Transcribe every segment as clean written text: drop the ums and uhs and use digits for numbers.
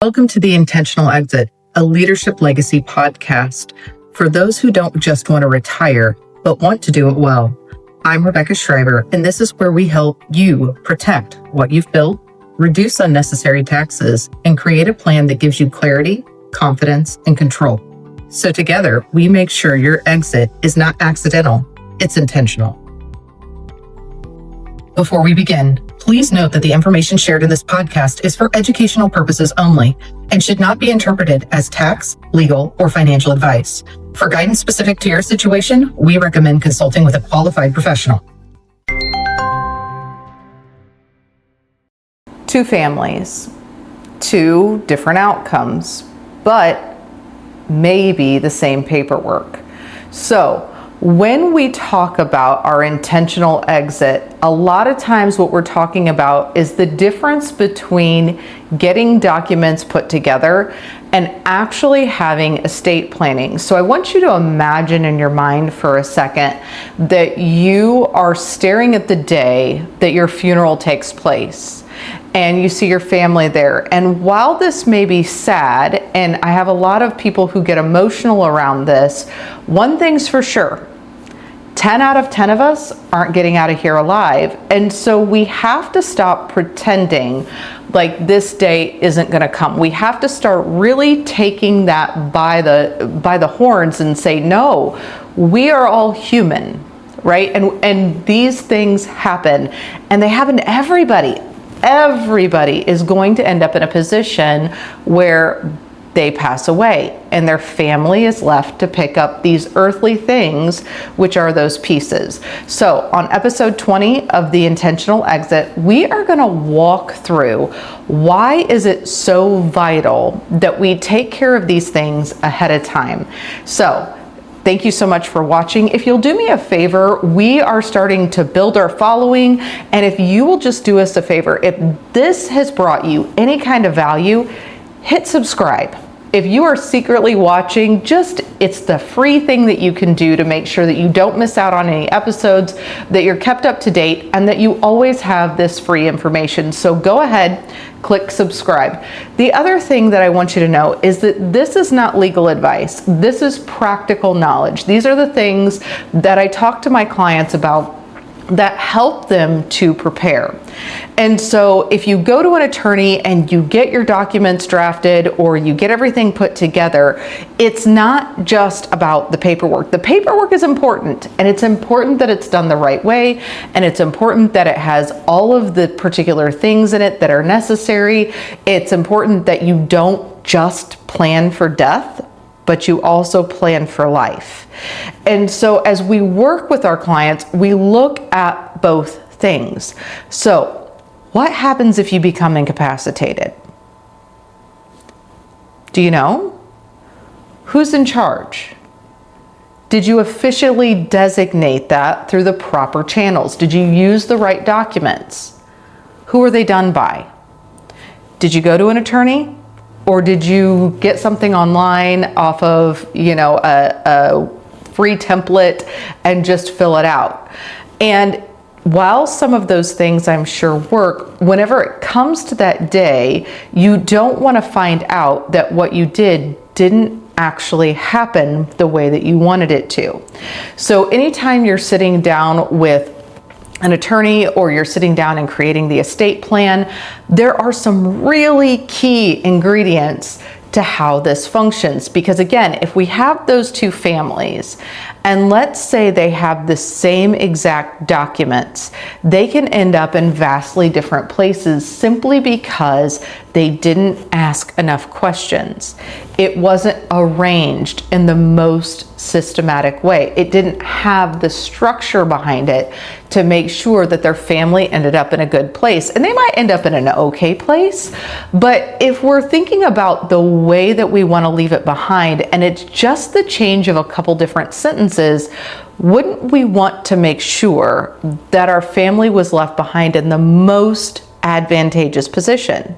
Welcome to The Intentional Exit, a leadership legacy podcast for those who don't just want to retire, but want to do it well. I'm Rebecca Schriver, and this is where we help you protect what you've built, reduce unnecessary taxes, and create a plan that gives you clarity, confidence, and control. So together, we make sure your exit is not accidental, it's intentional. Before we begin, please note that the information shared in this podcast is for educational purposes only and should not be interpreted as tax, legal, or financial advice. For guidance specific to your situation, we recommend consulting with a qualified professional. Two families, two different outcomes, but maybe the same paperwork. So when we talk about our intentional exit, a lot of times what we're talking about is the difference between getting documents put together and actually having estate planning. So I want you to imagine in your mind for a second that you are staring at the day that your funeral takes place. And you see your family there. And while this may be sad, and I have a lot of people who get emotional around this, one thing's for sure, 10 out of 10 of us aren't getting out of here alive. And so we have to stop pretending like this day isn't gonna come. We have to start really taking that by the horns and say, no, we are all human, right? And these things happen, and they happen to everybody. Everybody is going to end up in a position where they pass away and their family is left to pick up these earthly things, which are those pieces. So on episode 20 of The Intentional Exit, we are going to walk through why is it so vital that we take care of these things ahead of time. So thank you so much for watching. If you'll do me a favor, we are starting to build our following. And if you will just do us a favor, if this has brought you any kind of value, hit subscribe. If you are secretly watching, it's the free thing that you can do to make sure that you don't miss out on any episodes, that you're kept up to date, and that you always have this free information. So go ahead, click subscribe. The other thing that I want you to know is that this is not legal advice. This is practical knowledge. These are the things that I talk to my clients about that help them to prepare. And so if you go to an attorney and you get your documents drafted or you get everything put together, it's not just about the paperwork. The paperwork is important, and it's important that it's done the right way, and it's important that it has all of the particular things in it that are necessary. It's important that you don't just plan for death, but you also plan for life. And so as we work with our clients, we look at both things. So what happens if you become incapacitated? Do you know? Who's in charge? Did you officially designate that through the proper channels? Did you use the right documents? Who are they done by? Did you go to an attorney? Or did you get something online off of, a free template and just fill it out? And while some of those things I'm sure work, whenever it comes to that day, you don't want to find out that what you didn't actually happen the way that you wanted it to. So anytime you're sitting down with an attorney or you're sitting down and creating the estate plan, there are some really key ingredients to how this functions. Because again, if we have those two families, and let's say they have the same exact documents, they can end up in vastly different places simply because they didn't ask enough questions. It wasn't arranged in the most systematic way. It didn't have the structure behind it to make sure that their family ended up in a good place. And they might end up in an okay place, but if we're thinking about the way that we want to leave it behind, and it's just the change of a couple different sentences, wouldn't we want to make sure that our family was left behind in the most advantageous position?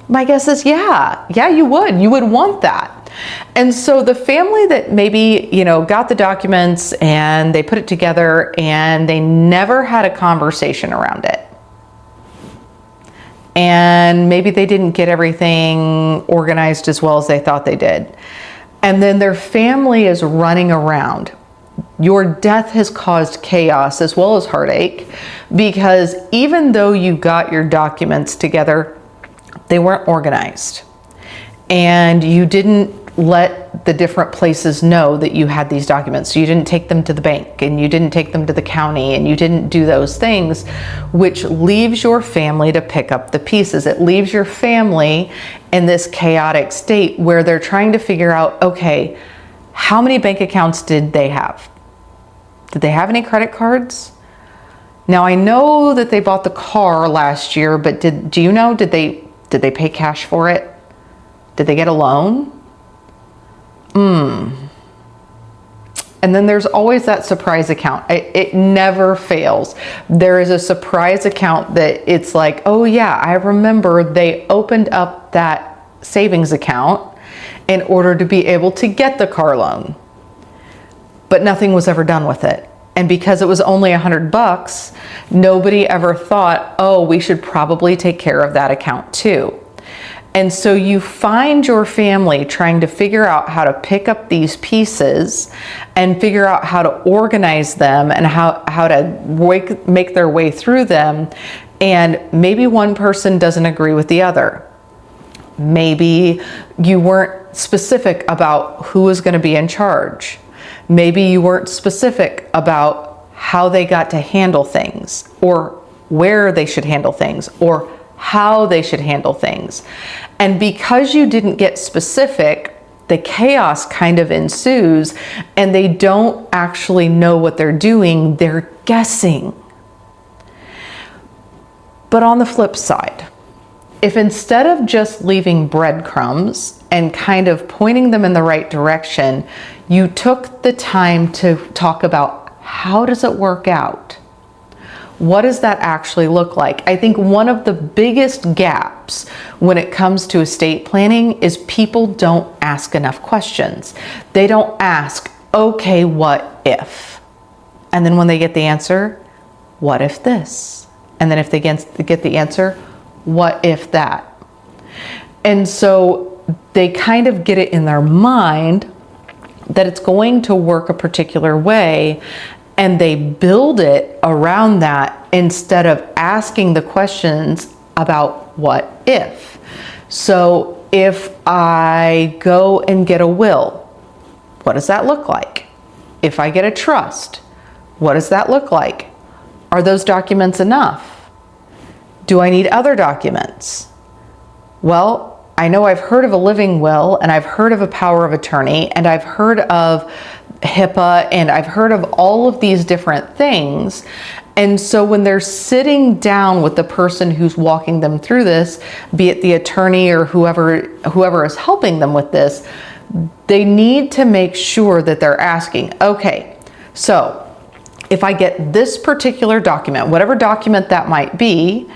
My guess is yeah, you would want that. And so the family that maybe, got the documents and they put it together and they never had a conversation around it. and maybe they didn't get everything organized as well as they thought they did. And then their family is running around. Your death has caused chaos as well as heartache, because even though you got your documents together, they weren't organized. And you didn't let the different places know that you had these documents. So you didn't take them to the bank, and you didn't take them to the county, and you didn't do those things, which leaves your family to pick up the pieces. It leaves your family in this chaotic state where they're trying to figure out, okay, how many bank accounts did they have? Did they have any credit cards? Now I know that they bought the car last year, but do you know, did they pay cash for it? Did they get a loan? And then there's always that surprise account. It never fails. There is a surprise account that it's like, oh yeah, I remember they opened up that savings account in order to be able to get the car loan, but nothing was ever done with it. And because it was only $100, nobody ever thought, oh, we should probably take care of that account too. And so you find your family trying to figure out how to pick up these pieces and figure out how to organize them and how to make their way through them. And maybe one person doesn't agree with the other. Maybe you weren't specific about who was going to be in charge. Maybe you weren't specific about how they got to handle things, or where they should handle things, or how they should handle things. And because you didn't get specific, the chaos kind of ensues, and they don't actually know what they're doing, they're guessing. But on the flip side, if instead of just leaving breadcrumbs and kind of pointing them in the right direction, you took the time to talk about how does it work out? What does that actually look like? I think one of the biggest gaps when it comes to estate planning is people don't ask enough questions. They don't ask, okay, what if? And then when they get the answer, what if this? And then if they get the answer, what if that? And so they kind of get it in their mind that it's going to work a particular way, and they build it around that instead of asking the questions about what if. So if I go and get a will, what does that look like? If I get a trust, what does that look like? Are those documents enough? Do I need other documents? Well, I know I've heard of a living will, and I've heard of a power of attorney, and I've heard of HIPAA, and I've heard of all of these different things. And so when they're sitting down with the person who's walking them through this, be it the attorney or whoever is helping them with this, they need to make sure that they're asking, okay, so if I get this particular document, whatever document that might be,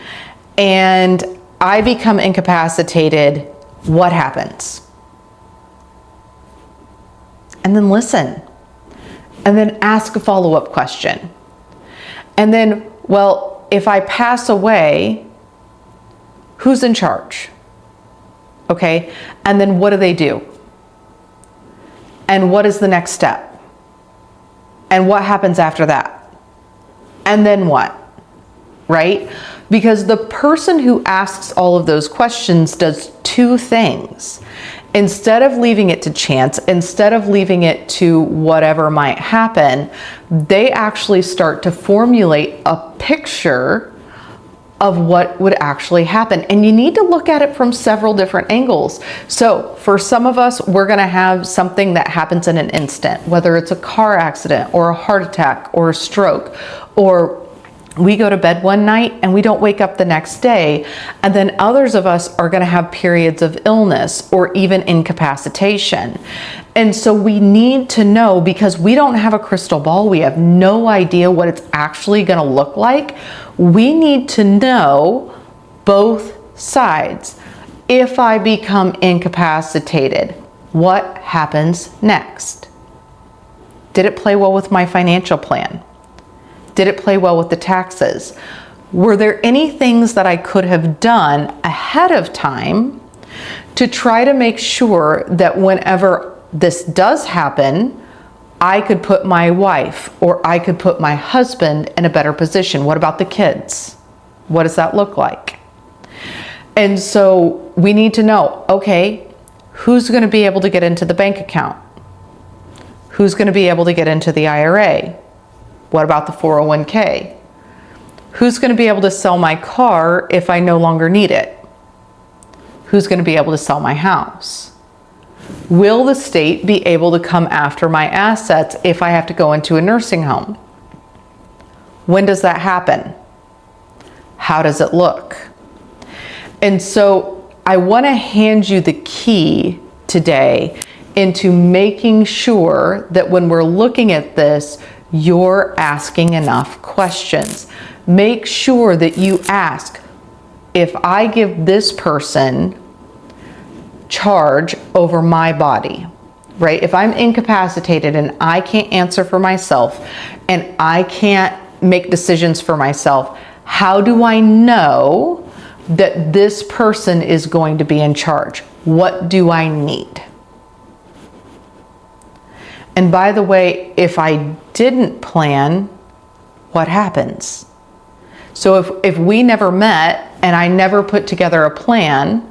and I become incapacitated, what happens? And then listen, and then ask a follow-up question. And then, well, if I pass away, who's in charge? Okay, and then what do they do? And what is the next step? And what happens after that? And then what? Right? Because the person who asks all of those questions does two things. Instead of leaving it to chance, instead of leaving it to whatever might happen, they actually start to formulate a picture of what would actually happen. And you need to look at it from several different angles. So for some of us, we're gonna have something that happens in an instant, whether it's a car accident or a heart attack or a stroke, or we go to bed one night and we don't wake up the next day. And then others of us are going to have periods of illness or even incapacitation. And so we need to know, because we don't have a crystal ball, we have no idea what it's actually going to look like. We need to know both sides. If I become incapacitated, what happens next? Did it play well with my financial plan? Did it play well with the taxes? Were there any things that I could have done ahead of time to try to make sure that whenever this does happen, I could put my wife or I could put my husband in a better position? What about the kids? What does that look like? And so we need to know, okay, who's going to be able to get into the bank account? Who's going to be able to get into the IRA? What about the 401k? Who's going to be able to sell my car if I no longer need it? Who's going to be able to sell my house? Will the state be able to come after my assets if I have to go into a nursing home? When does that happen? How does it look? And so I want to hand you the key today into making sure that when we're looking at this, you're asking enough questions. Make sure that you ask, if I give this person charge over my body, right? If I'm incapacitated and I can't answer for myself and I can't make decisions for myself, how do I know that this person is going to be in charge? What do I need? And by the way, if I didn't plan, what happens? So if we never met and I never put together a plan,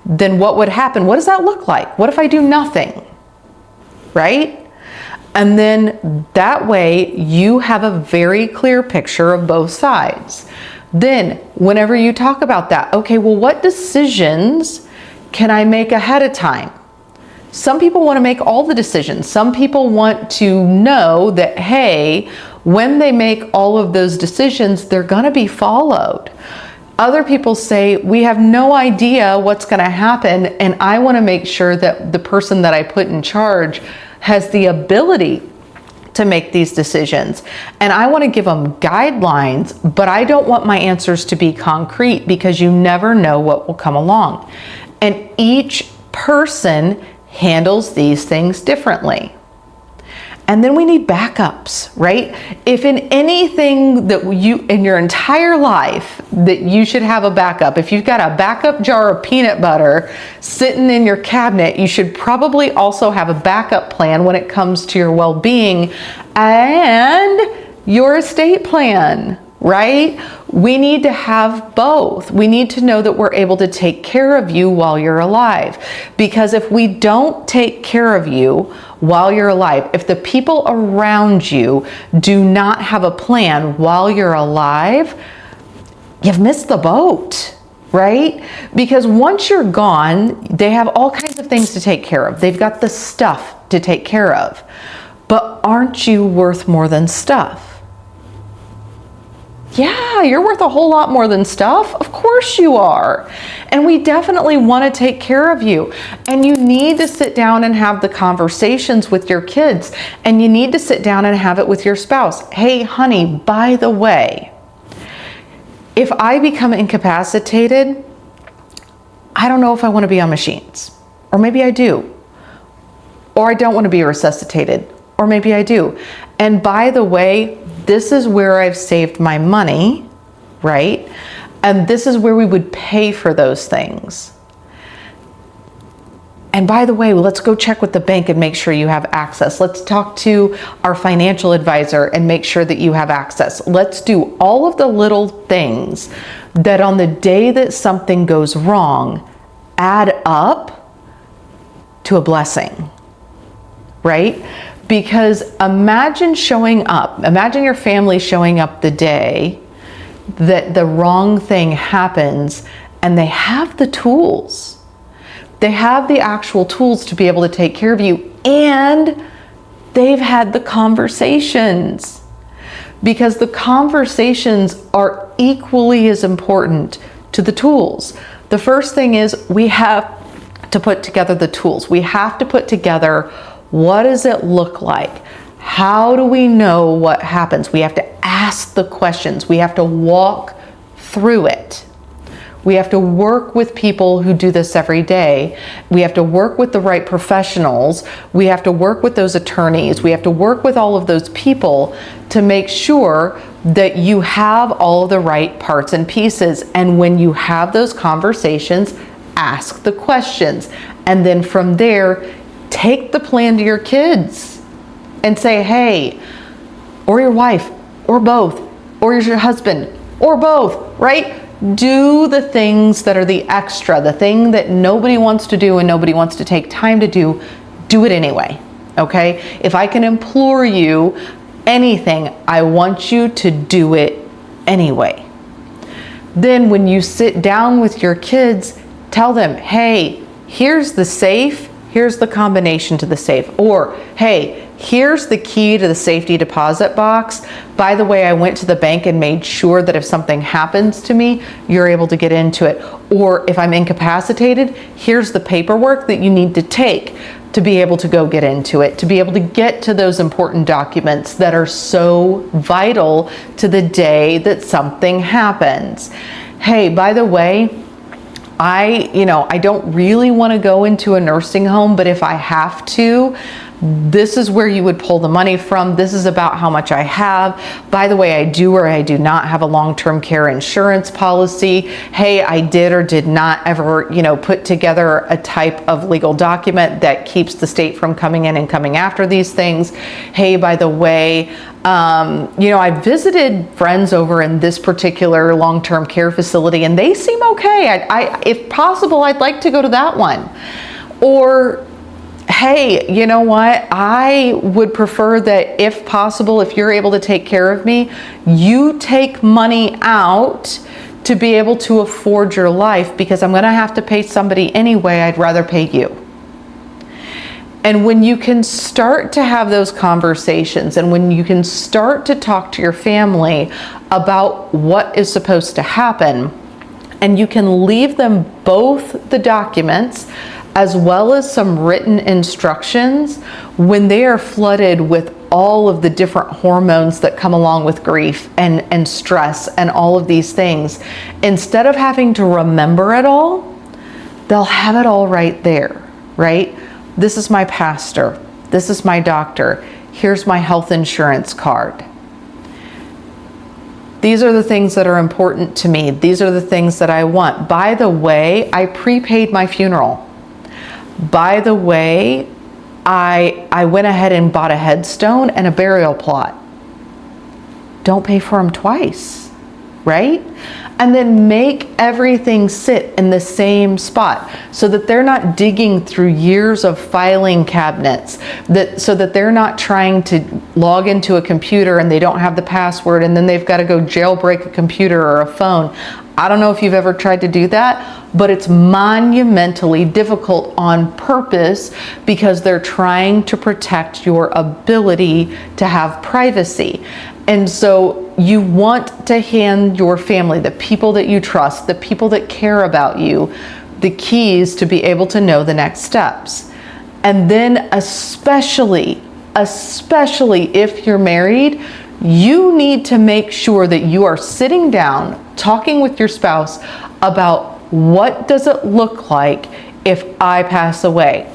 then what would happen? What does that look like? What if I do nothing? Right? And then that way you have a very clear picture of both sides. Then whenever you talk about that, okay, well, what decisions can I make ahead of time? Some people want to make all the decisions. Some people want to know that, hey, when they make all of those decisions, they're going to be followed. Other people say, we have no idea what's going to happen, and I want to make sure that the person that I put in charge has the ability to make these decisions. And I want to give them guidelines, but I don't want my answers to be concrete because you never know what will come along. And each person handles these things differently. And then we need backups, right? If in anything that you, in your entire life, that you should have a backup, if you've got a backup jar of peanut butter sitting in your cabinet, you should probably also have a backup plan when it comes to your well-being and your estate plan, right? We need to have both. We need to know that we're able to take care of you while you're alive. Because if we don't take care of you while you're alive, if the people around you do not have a plan while you're alive, you've missed the boat, right? Because once you're gone, they have all kinds of things to take care of. They've got the stuff to take care of. But aren't you worth more than stuff? Yeah, you're worth a whole lot more than stuff. Of course you are. And we definitely want to take care of you. And you need to sit down and have the conversations with your kids. And you need to sit down and have it with your spouse. Hey, honey, by the way, if I become incapacitated, I don't know if I want to be on machines. Or maybe I do. Or I don't want to be resuscitated. Or maybe I do. And by the way, this is where I've saved my money, right? And this is where we would pay for those things. And by the way, let's go check with the bank and make sure you have access. Let's talk to our financial advisor and make sure that you have access. Let's do all of the little things that on the day that something goes wrong, add up to a blessing, right? Because imagine showing up, imagine your family showing up the day that the wrong thing happens and they have the tools. They have the actual tools to be able to take care of you, and they've had the conversations. Because the conversations are equally as important to the tools. The first thing is we have to put together the tools. We have to put together, what does it look like? How do we know what happens? We have to ask the questions. We have to walk through it. We have to work with people who do this every day. We have to work with the right professionals. We have to work with those attorneys. We have to work with all of those people to make sure that you have all the right parts and pieces. And when you have those conversations, ask the questions. And then from there, take the plan to your kids and say, hey, or your wife, or both, or your husband, or both, right? Do the things that are the extra, the thing that nobody wants to do and nobody wants to take time to do it anyway, okay? If I can implore you anything, I want you to do it anyway. Then when you sit down with your kids, tell them, hey, here's the safe, here's the combination to the safe, or hey, here's the key to the safety deposit box. By the way, I went to the bank and made sure that if something happens to me, you're able to get into it. Or if I'm incapacitated, here's the paperwork that you need to take to be able to go get into it, to be able to get to those important documents that are so vital to the day that something happens. Hey, by the way, I don't really want to go into a nursing home, but if I have to, this is where you would pull the money from. This is about how much I have. By the way, I do or I do not have a long-term care insurance policy. Hey, I did or did not ever, put together a type of legal document that keeps the state from coming in and coming after these things. Hey, by the way, I visited friends over in this particular long-term care facility and they seem okay. If possible, I'd like to go to that one. Or, hey, you know what? I would prefer that if possible, if you're able to take care of me, you take money out to be able to afford your life because I'm going to have to pay somebody anyway. I'd rather pay you. And when you can start to have those conversations and when you can start to talk to your family about what is supposed to happen, and you can leave them both the documents as well as some written instructions when they are flooded with all of the different hormones that come along with grief and stress and all of these things. Instead of having to remember it all, they'll have it all right there, right? This is my pastor. This is my doctor. Here's my health insurance card. These are the things that are important to me. These are the things that I want. By the way, I prepaid my funeral. By the way, I went ahead and bought a headstone and a burial plot. Don't pay for them twice, right? And then make everything sit in the same spot so that they're not digging through years of filing cabinets, so that they're not trying to log into a computer and they don't have the password and then they've got to go jailbreak a computer or a phone. I don't know if you've ever tried to do that, but it's monumentally difficult on purpose because they're trying to protect your ability to have privacy. And so you want to hand your family, the people that you trust, the people that care about you, the keys to be able to know the next steps. And then especially if you're married, you need to make sure that you are sitting down, talking with your spouse about what does it look like if I pass away?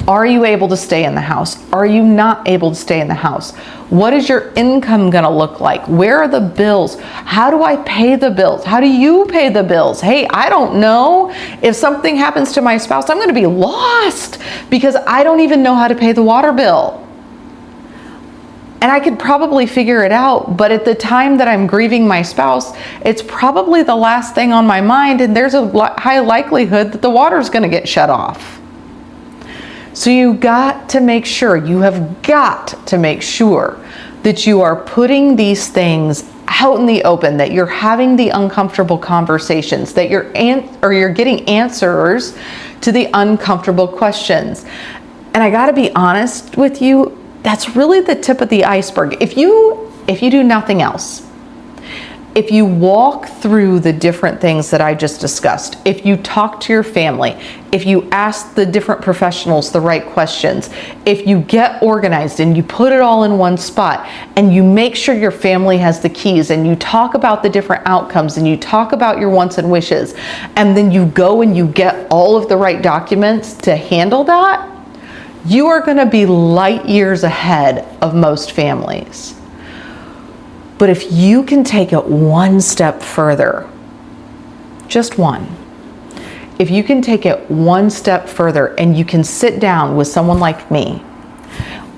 Are you able to stay in the house? Are you not able to stay in the house? What is your income going to look like? Where are the bills? How do I pay the bills? How do you pay the bills? Hey, I don't know. If something happens to my spouse, I'm going to be lost because I don't even know how to pay the water bill. And I could probably figure it out, but at the time that I'm grieving my spouse, it's probably the last thing on my mind, and there's a high likelihood that the water's going to get shut off. So you have got to make sure that you are putting these things out in the open, that you're having the uncomfortable conversations, that you're getting answers to the uncomfortable questions. And I got to be honest with you, that's really the tip of the iceberg. If you do nothing else, if you walk through the different things that I just discussed, if you talk to your family, if you ask the different professionals the right questions, if you get organized and you put it all in one spot and you make sure your family has the keys and you talk about the different outcomes and you talk about your wants and wishes, and then you go and you get all of the right documents to handle that, you are going to be light years ahead of most families. But if you can take it one step further, just one, if you can take it one step further and you can sit down with someone like me,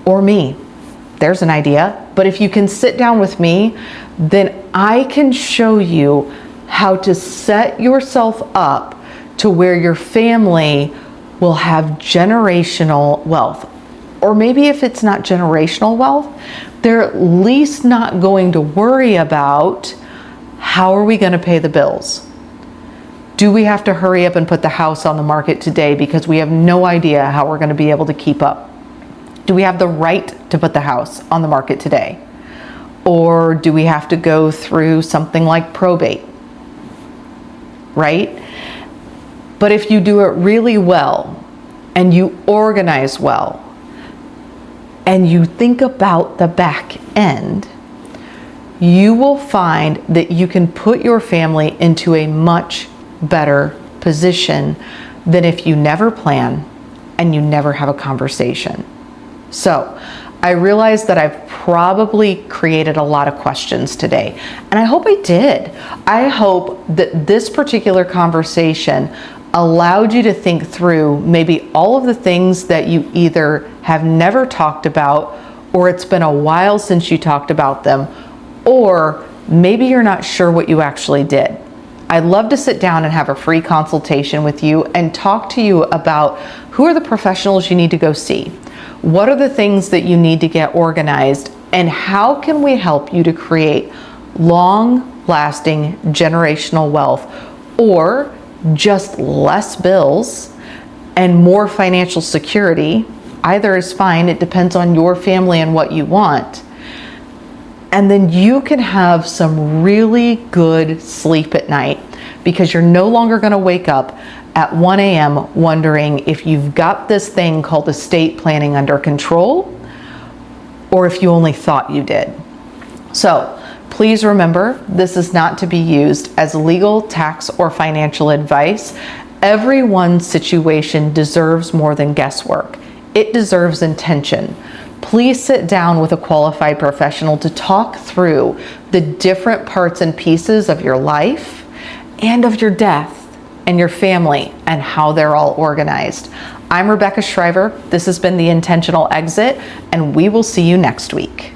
or me, there's an idea, but if you can sit down with me, then I can show you how to set yourself up to where your family will have generational wealth. Or maybe if it's not generational wealth, they're at least not going to worry about how are we going to pay the bills? Do we have to hurry up and put the house on the market today because we have no idea how we're going to be able to keep up? Do we have the right to put the house on the market today? Or do we have to go through something like probate? Right? But if you do it really well and you organize well and you think about the back end, you will find that you can put your family into a much better position than if you never plan and you never have a conversation. So I realize that I've probably created a lot of questions today, and I hope I did. I hope that this particular conversation allowed you to think through maybe all of the things that you either have never talked about, or it's been a while since you talked about them, or maybe you're not sure what you actually did. I'd love to sit down and have a free consultation with you and talk to you about who are the professionals you need to go see. What are the things that you need to get organized, and how can we help you to create long-lasting generational wealth, or just less bills and more financial security? Either is fine. It depends on your family and what you want. And then you can have some really good sleep at night because you're no longer going to wake up at 1 a.m. wondering if you've got this thing called estate planning under control, or if you only thought you did. So please remember, this is not to be used as legal, tax, or financial advice. Everyone's situation deserves more than guesswork. It deserves intention. Please sit down with a qualified professional to talk through the different parts and pieces of your life and of your death and your family and how they're all organized. I'm Rebecca Schriver. This has been The Intentional Exit, and we will see you next week.